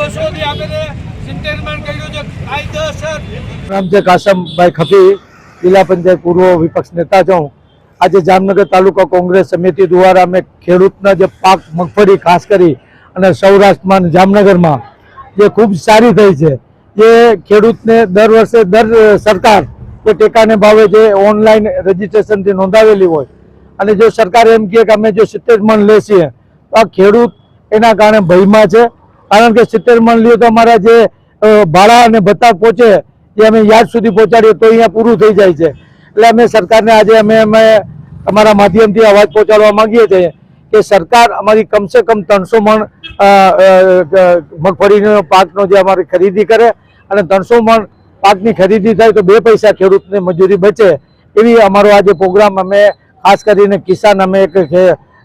બસોથી આપણે 70 મણ કર્યું છે કાયદેસર. નામ છે કાસમભાઈ ખફી, જિલ્લા પંચાયત પૂર્વ વિપક્ષ નેતા છું. આજે જામનગર તાલુકા કોંગ્રેસ સમિતિ દ્વારા અમે ખેડૂતના જે પાક મગફળી ખાસ કરી અને સૌરાષ્ટ્રમાં જામનગરમાં જે ખૂબ સારી થઈ છે, જે ખેડૂતને દર વર્ષે સરકાર જે ટેકાને ભાવે જે ઓનલાઈન રજીસ્ટ્રેશનથી નોંધાવેલી હોય અને જો સરકાર એમ કહે કે અમે જો 70 મણ લેશીએ તો આ ખેડૂત એના કારણે ભયમાં છે. કારણ કે 70 મણ લ્યો તો અમારા જે ભાડા અને ભત્તા પહોંચે એ અમે યાદ સુધી પહોંચાડીએ તો અહીંયા પૂરું થઈ જાય છે. એટલે અમે સરકારને આજે અમે અમારા માધ્યમથી અવાજ પહોંચાડવા માંગીએ છીએ કે સરકાર અમારી કમસે કમ 300 મણ મગફળીનો પાકનો જે અમારી ખરીદી કરે અને 300 મણ પાકની ખરીદી થાય તો 2 પૈસા ખેડૂતને મજૂરી બચે, એવી અમારો આજે પ્રોગ્રામ અમે ખાસ કરીને કિસાન અમે એક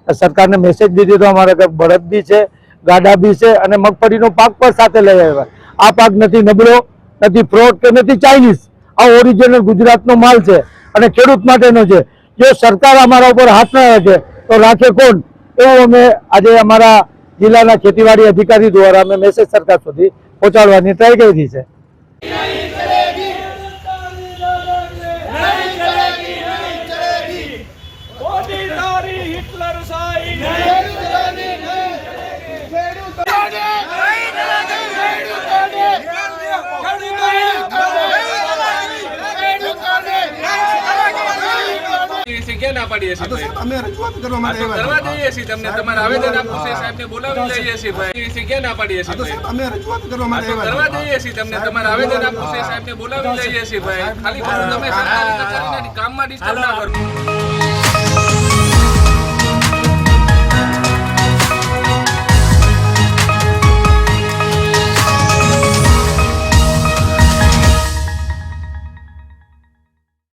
સરકારને મેસેજ દીધી તો અમારા બળદ બી છે, ગાડા બી છે અને મગફળીનો પાક પણ સાથે લઈ આવ્યા. આ પાક નથી નબળો, નથી ફ્રોડ કે નથી ચાઇનીઝ, આ ઓરિજિનલ ગુજરાતનો માલ છે અને ખેડૂત માટેનો છે. જો સરકાર અમારા ઉપર હાથ ન રાખે તો રાખે કોણ, એવું અમે આજે અમારા જિલ્લાના ખેતીવાડી અધિકારી દ્વારા અમે મેસેજ સરકાર સુધી પહોંચાડવાની ટ્રાય કરી છે. ક્યાં ના પાડીએ છીએ? અમે રજૂઆત કરવા માટે કરવા જઈએ છીએ. તમને તમારા આવેદન આપવું છે, સાહેબને બોલાવી લઈએ છીએ ભાઈ. ક્યાં ના પાડીએ છીએ? અમે રજૂઆત કરવા માટે કરવા જઈએ છીએ. તમને તમારા આવેદન આપવું છે, સાહેબને બોલાવી લઈએ છીએ ભાઈ. ખાલી તમે સરકારી કચેરીના કામમાં ડિસ્ટર્બ ના કરો.